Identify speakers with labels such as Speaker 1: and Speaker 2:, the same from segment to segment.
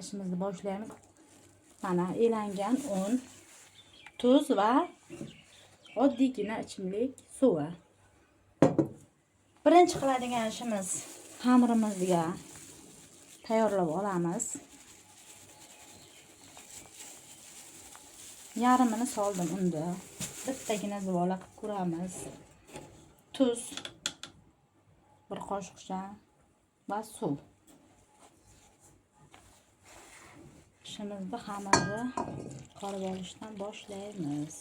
Speaker 1: ishimizni boshlaymiz. Mana elangan un, tuz va oddiygina ichimlik suvi. Birinchi qiladigan ishimiz xamirimizga tayyorlab olamiz. Yarmini soldim unda. Bittagina zivola qilib ko'ramiz. Tuz, bir qoshiqcha va suv. Ishimizni xamirni qorib olishdan boshlaymiz.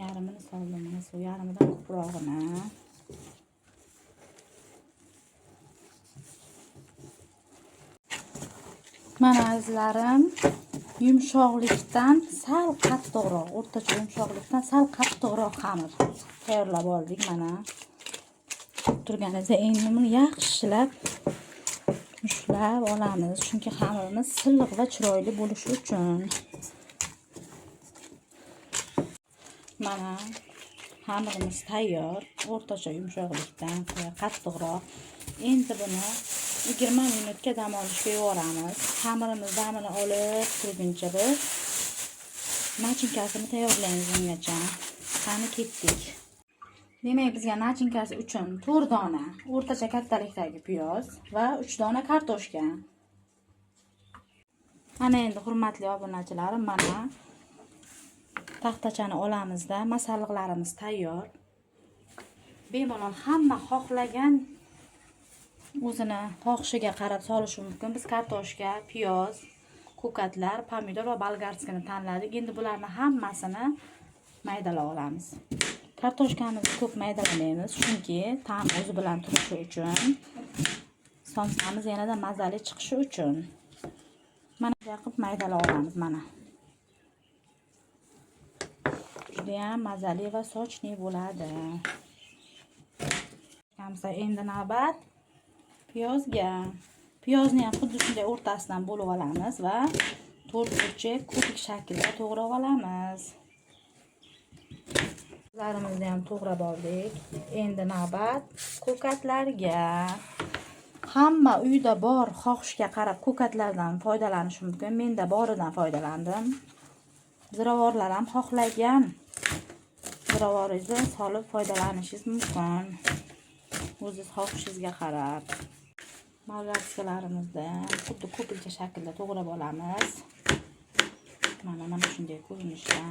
Speaker 1: Yarmini soldim, mana suv yarmidan ko'prog'ini. Mana azizlarim, yumshoqlikdan sal qattiqroq, o'rtacha yumshoqlikdan sal qattiqroq xamir tayyorlab oldik. Mana turganingizda endi buni yaxshilab ushlab olamiz, chunki xamirimiz silliq va chiroyli bo'lishi uchun. Mana xamirimiz tayyor, o'rtacha yumshoqlikdan qattiqroq. Endi buni 20 minutga dam olishga yuboramiz. Xamirimiz damini olib turguncha biz nachinkasini tayyorlaymiz ungacha. Qani ketdik. Demak, bizga nachinkasi uchun 4 dona o'rtacha kattalikdagi piyoz va 3 dona kartoshka. Ana endi hurmatli obunachilarim, mana taxtachani olamizda, masalliqlarimiz tayyor. Bemalol hamma xohlagan o'zini xohishiga qarab solishi mumkin. Biz kartoshka, piyoz, ko'katlar, pomidor va bolgarskini tanladik. Endi bularni hammasini maydalab olamiz. Kartoshkamizni ko'p maydalamaymiz, chunki ta'm o'zi bilan turishi uchun, somsamiz yanada mazali chiqishi uchun. Mana bunday qilib maydalab olamiz. Mana juda ham mazali va sochli bo'ladi. Endi navbat piyozga. Piyozni ham xuddi shunday o'rtasidan bo'lib olamiz va 4 burchak kubik shaklda to'g'rab olamiz. Larimizni ham to'g'rab oldik. Endi navbat ko'katlarga. Hamma uyda bor xohishga qarab ko'katlardan foydalanish mumkin. Menda boridan foydalandim. Ziravorlar ham xohlagan ziravoringizni solib foydalanishingiz mumkin. O'zingiz xohishingizga qarab. Bolgarskalarimizni xuddi ko'pincha shaklda to'g'rab olamiz. Mana shunday ko'rinishda.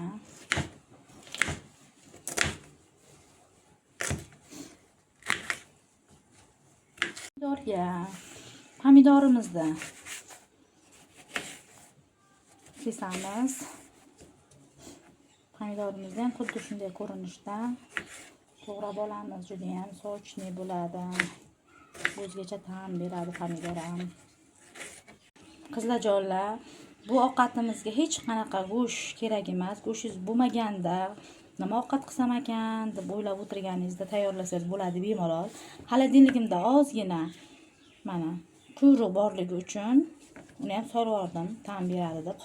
Speaker 1: Pomidorimizni kesamiz. Pomidorimizni ham xuddi shunday ko'rinishda to'g'rab olamiz. Juda ham sochli bo'ladi. O'zgacha ta'm beradi pomidor ham. Qizlarjonlar, bu ovqatimizga hech qanaqa go'sht kerak emas. Go'shingiz bo'lmaganda nima ovqat qilsam ekan deb o'ylab o'tirganingizda tayyorlasangiz bo'ladi bemalol. Xolodilligimda ozgina mana quyruq borligi uchun uni ham solib oldim, ta'm beradi deb.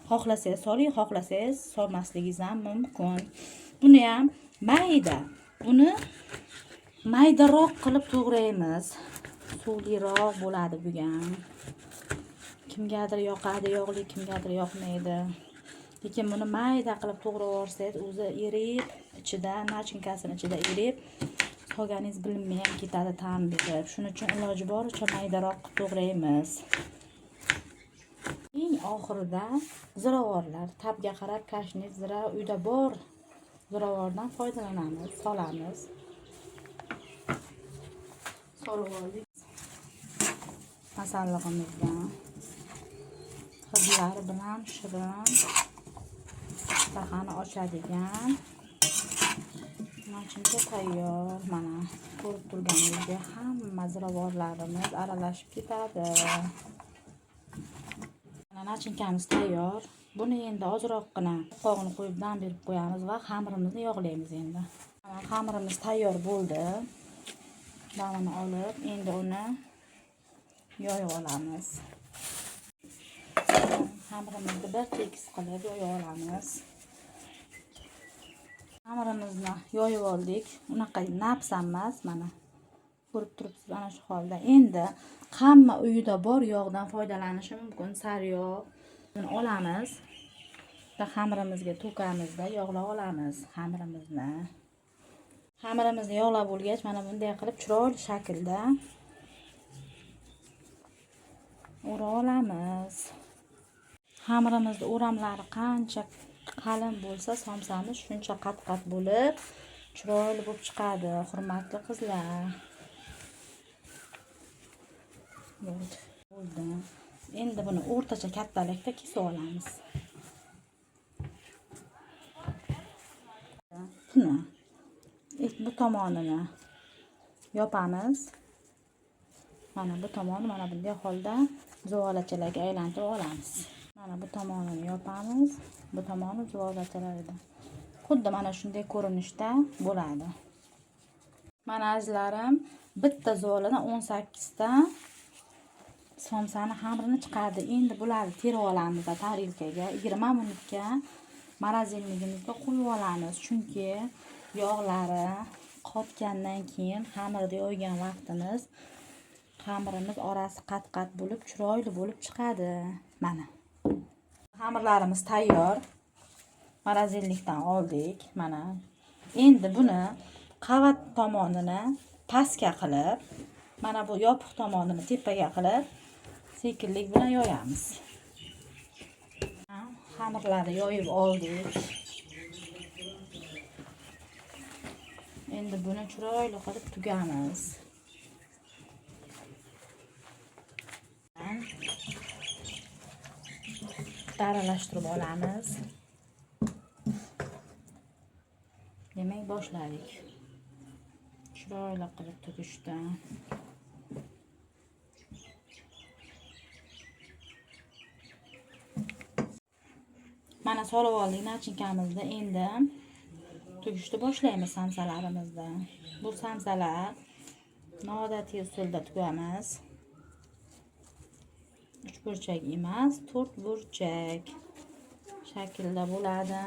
Speaker 1: Xohlasangiz soling, xohlasangiz solmasligingiz ham mumkin. Buni ham buni maydaroq qilib to'g'raymiz. Suvliroq bo'ladi bu ham. Kimgadir yoqadi yog'li, kimgadir yoqmaydi. Lekin buni mayda qilib to'g'rab olsangiz, o'zi erib, ichida nachinkasining ichida erib, solganingiz bilinmay ham ketadi ta'm berib. Shuning uchun iloji boricha maydaroq qilib to'g'raymiz. Eng oxirida ziravorlar, tabga qarab kashnit, zira uyda bor ziravordan foydalanamiz, solamiz. Solib oldik. Masallig'imizdan hidlari bilan shirin dahani ochadigan nachinka tayyor. Mana ko'rib turganingizdek hamma ziravorlarimiz aralashib ketadi. Mana nachinkamiz tayyor. Buni endi ozroqgina qog'ini qo'yib dam berib qo'yamiz va xamirimizni yog'laymiz endi. Mana xamirimiz tayyor bo'ldi. Damini olib, endi uni yoyib olamiz. Xamirimizni bir tekis qilib yoyib olamiz. Xamirimizni yoyib oldik. Unaqa nafs emas, mana ko'rib turibsiz ana shu holda. Endi hamma uyida bor yog'dan foydalanishi mumkin. Saryog' buni olamiz. Xamirimizga to'kamizda yog'lab olamiz xamirimizni. Xamirimizni yog'lab bo'lgach, mana bunday qilib chiroyli shaklda o'ra olamiz. Xamirimizning o'ramlari qancha qalin bo'lsa, somsamiz shuncha qat-qat bo'lib, chiroyli bo'lib chiqadi, hurmatli qizlar. Bo'ldi. Endi buni o'rtacha kattalikda kesib olamiz. Buni bu tomonini yopamiz. Mana bu tomoni mana bunday holda zuvolachalarga aylantirib olamiz. Mana bu tomonini yopamiz. Bu tomoni zuvolachalarida. Xuddi mana shunday ko'rinishda bo'ladi. Mana azizlarim, bitta zuvoladan 18 ta somsani xamirini chiqardi. Endi bularni terib olamiz tarilkaga. 20 minutga morozinligimizga qo'yib olamiz. Chunki yog'lari qotgandan keyin xamirni yoygan vaqtimiz xamirimiz orasi qat-qat bo'lib, chiroyli bo'lib chiqadi. Mana. Xamirlarimiz tayyor. Morozinlikdan oldik. Mana. Endi buni qavat tomonini pastga qilib, mana bu yopiq tomonini tepaga qilib, sekinlik bilan yoyamiz. Xamirlarni yoyib oldik. Endi buni chiroyli qilib tugamiz. Aralashtirib olamiz. Demak, boshladik. Chiroyli qilib tugishdi. Mana solib oldik nachinkamizni. Endi tugishni boshlaymiz samsalarimizni. Bu samsalar noodatiy usulda tugamiz. 3 burchak emas, 4 burchak shaklda bo'ladi.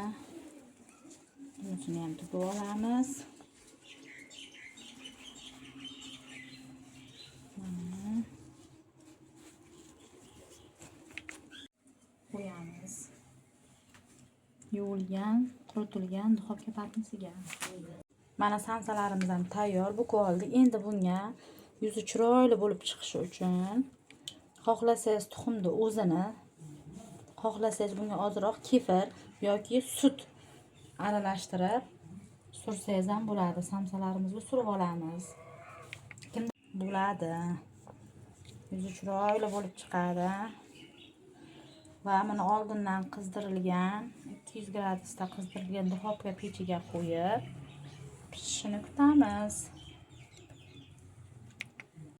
Speaker 1: Bunisini ham tugib olamiz. Qo'yamiz. Yuvilgan, quritilgan duxovka patnisiga. Mana samsalarimiz ham tayyor. Bu qoldi. Endi bunga yuzi chiroyli bo'lib chiqishi uchun xohlasangiz tuxumni o'zini, xohlasangiz bunga ozroq kefir yoki sut aralashtirib sursangiz ham bo'ladi. Samsalarimizni surib olamiz. Kimda bo'ladi. Yuzi chiroyli bo'lib chiqadi. Va buni oldindan qizdirilgan 200 gradusda qizdirilgan duxovka pechiga qo'yib pishishini kutamiz.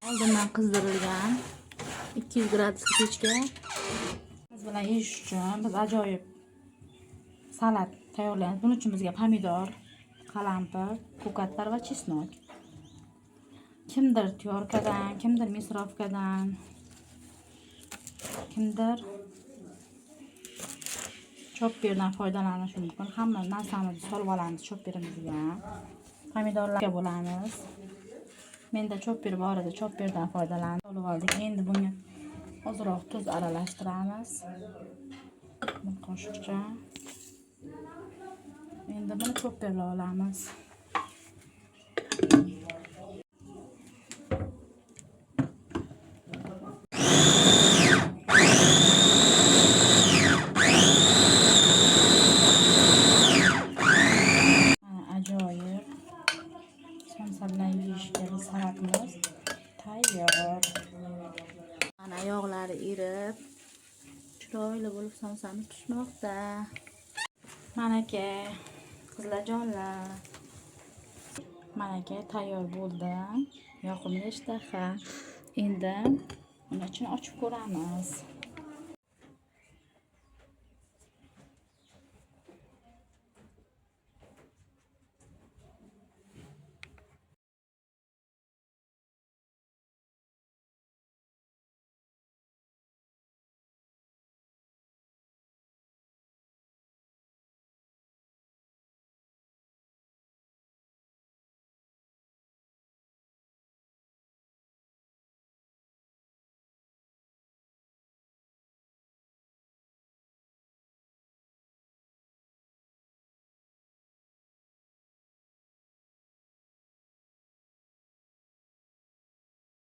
Speaker 1: Oldindan qizdirilgan 200 gradus pechga biz bilan yeyish uchun biz ajoyib salat tayyorlaymiz. Buning uchun bizga pomidor, qalampir, ko'katlar va chesnok. Kimdir tyorkadan, kimdir misrovkadan, kimdir chopperdan foydalanish mumkin. Hamma narsamizni solib olamiz chopperimizga. Pomidorlarga bo'lamiz. Menda chopper bor edi, chopperdan foydalanib solib oldik. Endi bunga ozroq tuz aralashtiramiz. Bir qoshiqcha. Endi buni chopperla olamiz. Ajoyib somsa bilan yeyishga salatimiz tayyor. Mana yog'lari erib, chiroyli bo'lib somsamiz pishmoqda. Manaka qizlarjonlar. Manaka tayyor bo'ldi. Yoqimli ishtaha. Endi uni ichini ochib ko'ramiz.